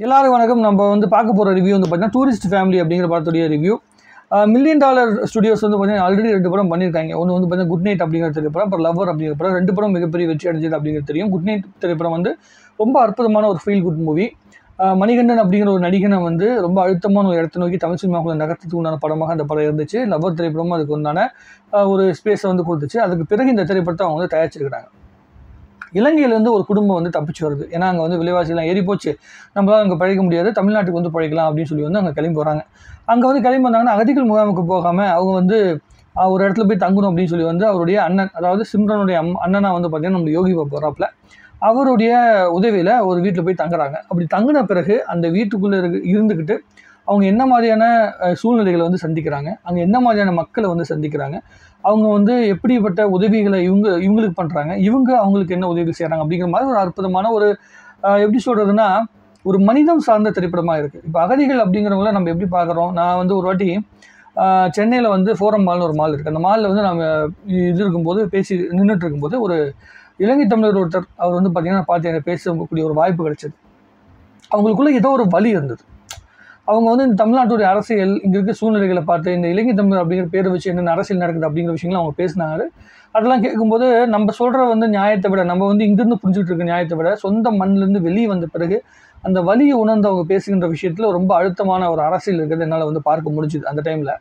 எல்லாரும் வணக்கம். நம்ம வந்து பார்க்க போகிற ரிவ்யூ வந்து பார்த்தீங்கன்னா டூரிஸ்ட் ஃபேமிலி அப்படிங்கிற படத்துடைய ரிவ்யூ. மில்லியன் டாலர் ஸ்டுடியோஸ் வந்து பார்த்தீங்கன்னா ஆல்ரெடி 2 படம் பண்ணியிருக்காங்க. ஒன்று வந்து பார்த்தீங்கன்னா குட் நைட் அப்படிங்கிற திரைப்படம், அப்புறம் லவ்வர் அப்படிங்கிற படம். 2 படம் மிகப்பெரிய வெற்றி அடைஞ்சது அப்படிங்கிறது தெரியும். குட் நைட் திரைப்படம் வந்து ரொம்ப அற்புதமான ஒரு ஃபீல் குட் மூவி. மணிகண்டன் அப்படிங்கிற ஒரு நடிகனை வந்து ரொம்ப அழுத்தமான ஒரு இடத்தை நோக்கி தமிழ் சினிமாவுக்குள்ள நகர்த்துக்கு உண்டான படமாக அந்த படம் இருந்துச்சு. லவ்வர் திரைப்படமும் அதுக்கு உண்டான ஒரு ஸ்பேஸை வந்து கொடுத்துச்சு. அதுக்கு பிறகு இந்த திரைப்படத்தை அவங்க வந்து தயாரிச்சிருக்கிறாங்க. இலங்கையிலேருந்து ஒரு குடும்பம் வந்து தப்பிச்சு வருது. ஏன்னா அங்கே வந்து விலைவாசிலாம் ஏறி போச்சு, நம்மளால் அங்கே பழைக்க முடியாது, தமிழ்நாட்டுக்கு வந்து பழைக்கலாம் அப்படின்னு சொல்லி வந்து அங்கே கிளம்பி வராங்க. அங்கே வந்து கிளம்பி வந்தாங்கன்னா அகதிகள் முகாமுக்கு போகாமல் அவங்க வந்து ஒரு இடத்துல போய் தங்கணும் அப்படின்னு சொல்லி வந்து அவருடைய அண்ணன், அதாவது சிம்ரனுடைய அண்ணனா வந்து பார்த்தீங்கன்னா நம்ம யோகி பாபு வராப்பில், அவருடைய உதவியில் ஒரு வீட்டில் போய் தங்குறாங்க. அப்படி தங்கின பிறகு அந்த வீட்டுக்குள்ளே இருந்துக்கிட்டு அவங்க என்ன மாதிரியான சூழ்நிலைகளை வந்து சந்திக்கிறாங்க, அங்கே என்ன மாதிரியான மக்களை வந்து சந்திக்கிறாங்க, அவங்க வந்து எப்படிப்பட்ட உதவிகளை இவங்களுக்கு பண்ணுறாங்க, இவங்க அவங்களுக்கு என்ன உதவி செய்கிறாங்க அப்படிங்கிற மாதிரி ஒரு அற்புதமான ஒரு எப்படி சொல்கிறதுனா ஒரு மனிதம் சார்ந்த திரைப்படமாக இருக்குது. இப்போ அகதிகள் அப்படிங்கிறவங்கள நம்ம எப்படி பார்க்குறோம், நான் வந்து ஒரு வாட்டி சென்னையில் வந்து ஃபோரம் மால்னு ஒரு மால் இருக்குது. அந்த மாலில் வந்து நம்ம இது இருக்கும்போது நின்றுட்டு இருக்கும்போது ஒரு இலங்கை தமிழர் ஒருத்தர், அவர் வந்து பார்த்திங்கன்னா பார்த்து எனக்கு பேசக்கூடிய ஒரு வாய்ப்பு கிடைச்சது. அவங்களுக்குள்ள ஏதோ ஒரு வலி இருந்தது. அவங்க வந்து இந்த தமிழ்நாட்டுடைய அரசியல், இங்கே இருக்க சூழ்நிலைகளை பார்த்து, இந்த இலங்கை தமிழர் அப்படிங்கிற பேரை வச்சு என்னென்ன அரசியல் நடக்குது அப்படிங்கிற விஷயங்களும் அவங்க பேசினாங்க. அதெல்லாம் கேட்கும்போது நம்ம சொல்கிற வந்து நியாயத்தை விட, நம்ம வந்து இங்கேருந்து புரிஞ்சுக்கிட்டு இருக்க நியாயத்தை விட, சொந்த மண்ணிலேருந்து வெளியே வந்த பிறகு அந்த வலியை உணர்ந்து அவங்க பேசுகின்ற விஷயத்தில் ரொம்ப அழுத்தமான ஒரு அரசியல் இருக்கிறது என்னால் வந்து பார்க்க முடிஞ்சுது அந்த டைமில்.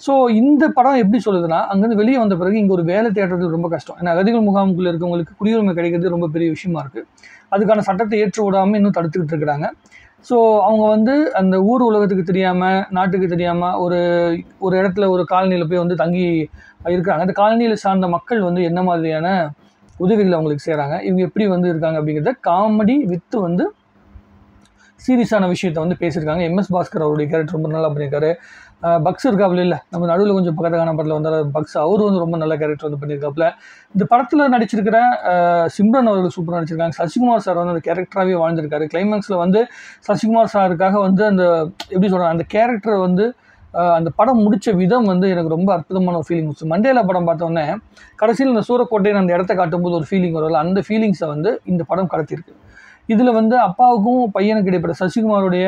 ஸோ இந்த படம் எப்படி சொல்லுதுன்னா, அங்கேருந்து வெளியே வந்த பிறகு இங்கே ஒரு வேலை தேடுறது ரொம்ப கஷ்டம். ஏன்னா அகதிகள் முகாமுக்குள்ளே இருக்கவங்களுக்கு குடியுரிமை கிடைக்கிறது ரொம்ப பெரிய விஷயமா இருக்குது. அதுக்கான சட்டத்தை ஏற்று விடாமல் இன்னும் தடுத்துக்கிட்டு இருக்கிறாங்க. ஸோ அவங்க வந்து அந்த ஊர் உலகத்துக்கு தெரியாமல், நாட்டுக்கு தெரியாமல் ஒரு இடத்துல ஒரு காலனியில் போய் வந்து தங்கி இருக்கிறாங்க. அந்த காலனியில் சார்ந்த மக்கள் வந்து என்ன மாதிரியான உதவிகள் அவங்களுக்கு செய்கிறாங்க, இவங்க எப்படி வந்து இருக்காங்க அப்படிங்கிறத காமெடி வித்து வந்து சீரியஸான விஷயத்தை வந்து பேசியிருக்காங்க. எம்எஸ் பாஸ்கர் அவருடைய கேரக்டர் ரொம்ப நல்லா பண்ணியிருக்காரு. பக்ஸ் இருக்காப்புல, இல்லை நம்ம நடுவில் கொஞ்சம் பக்கத்தான படத்தில் வந்தார் பக்ஸ், அவர் வந்து ரொம்ப நல்ல கேரக்டர் வந்து பண்ணியிருக்காப்புல. இந்த படத்தில் நடிச்சிருக்கிற சிம்ரன் அவர்கள் சூப்பராக நடிச்சிருக்காங்க. சசிகுமார் சார் வந்து அந்த கேரக்டராகவே வாழ்ந்திருக்காரு. கிளைமேக்ஸில் வந்து சசிகுமார் சாருக்காக வந்து அந்த எப்படி சொல்கிறாங்க, அந்த கேரக்டரை வந்து அந்த படம் முடித்த விதம் வந்து எனக்கு ரொம்ப அற்புதமான ஒரு ஃபீலிங் கொடுத்து. மண்டேலா படம் பார்த்தோன்னே கடைசியில் இந்த சூரக்கோட்டையின் அந்த இடத்த காட்டும்போது ஒரு ஃபீலிங் வரும்ல, அந்த ஃபீலிங்ஸை வந்து இந்த படம் கடத்தியிருக்கு. இதில் வந்து அப்பாவுக்கும் பையனுக்கு இடைப்பட்ட சசிகுமாருடைய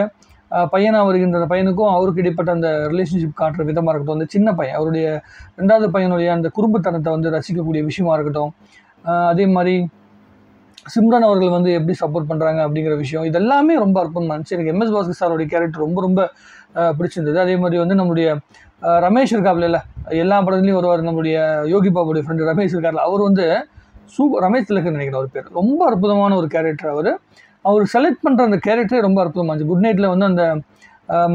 பையனாக வருகின்ற அந்த பையனுக்கும் அவருக்கு இடைப்பட்ட அந்த ரிலேஷன்ஷிப் காட்டுற விதமாக இருக்கட்டும், அந்த சின்ன பையன் அவருடைய 2வது பையனுடைய அந்த குறும்புத்தனத்தை வந்து ரசிக்கக்கூடிய விஷயமா இருக்கட்டும், அதே மாதிரி சிம்ரன் அவர்கள் வந்து எப்படி சப்போர்ட் பண்ணுறாங்க அப்படிங்கிற விஷயம், இதெல்லாமே ரொம்ப அற்புதமாக இருந்துச்சு. எனக்கு எம்எஸ் பாஸ்கர் சாரோடைய கேரக்டர் ரொம்ப ரொம்ப பிடிச்சிருந்தது. அதே மாதிரி வந்து நம்மளுடைய ரமேஷ் இருக்காப்புல, இல்லை எல்லா படத்துலையும் வருவார், நம்மளுடைய யோகி பாபுடைய ஃப்ரெண்டு ரமேஷ் இருக்கார்ல, அவர் வந்து ரமேஷ் திலகன் நினைக்கிற ஒரு பேர், ரொம்ப அற்புதமான ஒரு கேரக்டர். அவர் செலக்ட் பண்ணுற அந்த கேரக்டரே ரொம்ப அற்புதமாக இருந்துச்சு. குட் நைட்டில் வந்து அந்த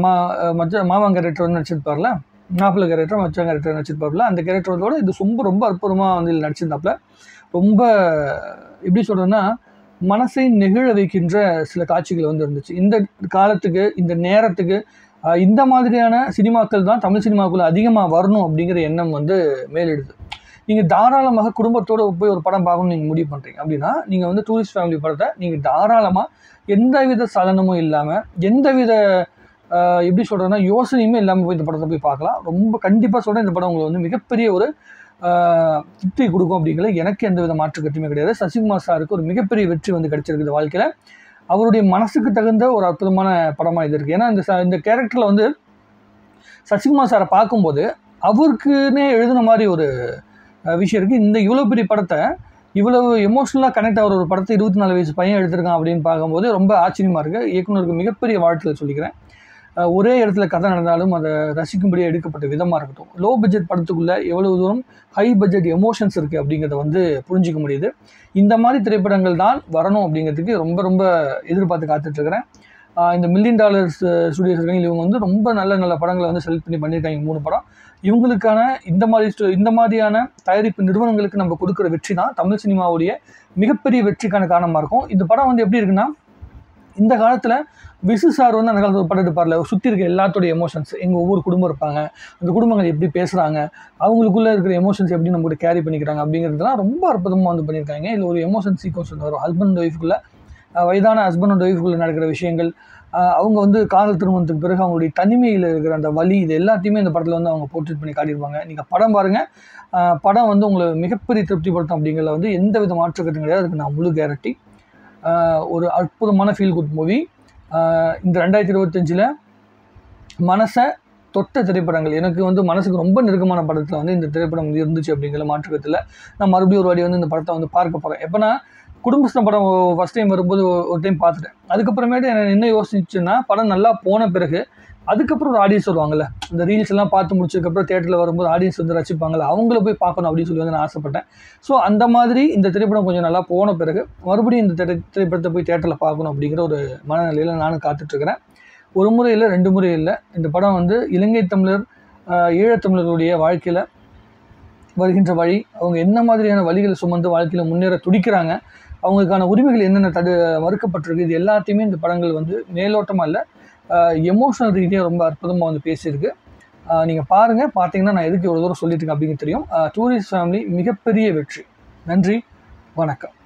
மாமா கேரக்டர் வந்து நடிச்சிருப்பார்ல, மாப்பிள்ளை கேரக்டர் மச்சான் கேரக்டர் நடிச்சிருப்பார்ல, அந்த கேரக்டரோட இது ரொம்ப அற்புதமாக வந்து நடிச்சிருந்தாப்புல. ரொம்ப எப்படி சொல்கிறேன்னா மனசை நெகிழ வைக்கின்ற சில காட்சிகள் வந்து இருந்துச்சு. இந்த காலத்துக்கு, இந்த நேரத்துக்கு இந்த மாதிரியான சினிமாக்கள் தான் தமிழ் சினிமாக்குள்ளே அதிகமாக வரணும் அப்படிங்கிற எண்ணம் வந்து மேலிடுது. நீங்கள் தாராளமாக குடும்பத்தோடு போய் ஒரு படம் பார்க்கணும்னு நீங்கள் முடிவு பண்ணுறீங்க அப்படின்னா, நீங்கள் வந்து டூரிஸ்ட் ஃபேமிலி படத்தை நீங்கள் தாராளமாக எந்தவித சலனமும் இல்லாமல், எந்தவித எப்படி சொல்கிறேன்னா யோசனையுமே இல்லாமல் போய் இந்த படத்தை போய் பார்க்கலாம். ரொம்ப கண்டிப்பாக சொல்கிறேன், இந்த படம் உங்களுக்கு வந்து மிகப்பெரிய ஒரு திருப்தி கொடுக்கும் அப்படிங்கிறது எனக்கு எந்த வித மாற்று கருத்துமே கிடையாது. சசிகுமார் சாருக்கு ஒரு மிகப்பெரிய வெற்றி வந்து கிடைச்சிருக்குது வாழ்க்கையில். அவருடைய மனசுக்கு தகுந்த ஒரு அற்புதமான படமாக இது இருக்குது. ஏன்னா இந்த கேரக்டரில் வந்து சசிகுமார் சாரை பார்க்கும்போது அவருக்குன்னே எழுதின மாதிரி ஒரு விஷயம் இருக்குது. இவ்வளோ பெரிய படத்தை, இவ்வளவு எமோஷ்னலாக கனெக்ட் ஆகிற ஒரு படத்தை 24 வயசு பையன் எடுத்திருக்கான் அப்படின்னு பார்க்கும்போது ரொம்ப ஆச்சரியமாக இருக்குது. இயக்குனருக்கு மிகப்பெரிய வாழ்த்துக்கள் சொல்லிக்கிறேன். ஒரே இடத்துல கதை நடந்தாலும் அதை ரசிக்கும்படி எடுக்கப்பட்ட விதமாக இருக்கட்டும், லோ பட்ஜெட் படத்துக்குள்ளே எவ்வளோ தூரம் ஹை பட்ஜெட் எமோஷன்ஸ் இருக்குது அப்படிங்கிறத வந்து புரிஞ்சிக்க முடியுது. இந்த மாதிரி திரைப்படங்கள் தான் வரணும் அப்படிங்கிறதுக்கு ரொம்ப ரொம்ப எதிர்பார்த்து காத்துட்ருக்கிறேன். இந்த மில்லியன் டாலர் ஸ்டுடியோஸ் இருக்காங்க, இவங்க வந்து ரொம்ப நல்ல படங்களை வந்து செலக்ட் பண்ணி பண்ணியிருக்காங்க. 3 படம். இவங்களுக்கான இந்த மாதிரியான தயாரிப்பு நிறுவனங்களுக்கு நம்ம கொடுக்குற வெற்றி தான் தமிழ் சினிமாவுடைய மிகப்பெரிய வெற்றிக்கான காரணமாக இருக்கும். இந்த படம் வந்து எப்படி இருக்குன்னா, இந்த காலத்தில் விசு சார் வந்து அந்த காலத்தில் ஒரு படம் எடுப்பார்ல, சுற்றி இருக்க எல்லாத்தோடைய எமோஷன்ஸ், எங்கள் ஒவ்வொரு குடும்பம் இருப்பாங்க, அந்த குடும்பங்கள் எப்படி பேசுகிறாங்க, அவங்களுக்குள்ளே இருக்கிற எமோஷன்ஸ் எப்படி நம்ம கூட கேரி பண்ணிக்கிறாங்க அப்படிங்கிறதுலாம் ரொம்ப அற்புதமாக வந்து பண்ணியிருக்காங்க. இல்லை ஒரு எமோஷன் சீக்வன்ஸ் வந்து வரும், ஹஸ்பண்ட் அண்ட் ஒய்ஃபுக்குள்ளே, வயதான ஹஸ்பண்ட் அண்ட் ஒய்ஃபுக்குள்ளே நடக்கிற விஷயங்கள், அவங்க வந்து காதல் திருமணத்துக்கு பிறகு அவங்களுடைய தனிமையில் இருக்கிற அந்த வலி, இது எல்லாத்தையுமே இந்த படத்தில் வந்து அவங்க போர்ட்ரேட் பண்ணி காட்டியிருப்பாங்க. நீங்கள் படம் பாருங்கள், படம் வந்து உங்களை மிகப்பெரிய திருப்திப்படுத்தும் அப்படிங்கிறத வந்து எந்த வித மாற்று கருத்தும் கிடையாது. அதுக்கு நான் முழு கேரண்டி. ஒரு அற்புதமான ஃபீல் குட் மூவி. இந்த 2025 மனசை தொட்ட திரைப்படங்கள் எனக்கு வந்து மனசுக்கு ரொம்ப நெருக்கமான படத்தில் வந்து இந்த திரைப்படம் இருந்துச்சு அப்படிங்கிற மாற்றுக்கத்தில் நான் மறுபடியும் ஒரு வாட்டி வந்து இந்த படத்தை வந்து பார்க்க போகிறேன். எப்போனா குடும்பஸ்தன் படம் ஃபஸ்ட் டைம் வரும்போது ஒரு டைம் பார்த்துட்டேன். அதுக்கப்புறமேட்டு என்ன யோசிச்சுன்னா படம் நல்லா போன பிறகு அதுக்கப்புறம் ஒரு ஆடியன்ஸ் வருவாங்கள்ல, இந்த ரீல்ஸ் எல்லாம் பார்த்து முடிச்சதுக்கப்புறம் தேட்டரில் வரும்போது ஆடியன்ஸ் வந்து ரசிப்பாங்கள்ல, அவங்கள போய் பார்க்கணும் அப்படின்னு சொல்லி வந்து நான் ஆசைப்பட்டேன். ஸோ அந்த மாதிரி இந்த திரைப்படம் கொஞ்சம் நல்லா போன பிறகு மறுபடியும் இந்த திரைப்படத்தை போய் தேட்டரில் பார்க்கணும் அப்படிங்கிற ஒரு மனநிலையில் நானும் காத்துட்ருக்கிறேன். ஒரு முறை இல்லை, 2 முறை இல்லை. இந்த படம் வந்து இலங்கை தமிழர், ஈழத்தமிழர்களுடைய வாழ்க்கையில் வருகின்ற வழி, அவங்க என்ன மாதிரியான வழிகளை சுமந்து வாழ்க்கையில் முன்னேற துடிக்கிறாங்க, அவங்களுக்கான உரிமைகள் என்னென்ன மறுக்கப்பட்டிருக்கு, இது எல்லாத்தையுமே இந்த படங்கள் வந்து மேலோட்டமாக இல்லை, எமோஷனல் ரீதியாக ரொம்ப அற்புதமாக வந்து பேசியிருக்கு. நீங்கள் பாருங்கள். பார்த்தீங்கன்னா நான் எதுக்கு இவ்வளோ தூரம் சொல்லிட்டு இருக்கேன் அப்படிங்கிறது தெரியும். டூரிஸ்ட் ஃபேமிலி மிகப்பெரிய வெற்றி. நன்றி, வணக்கம்.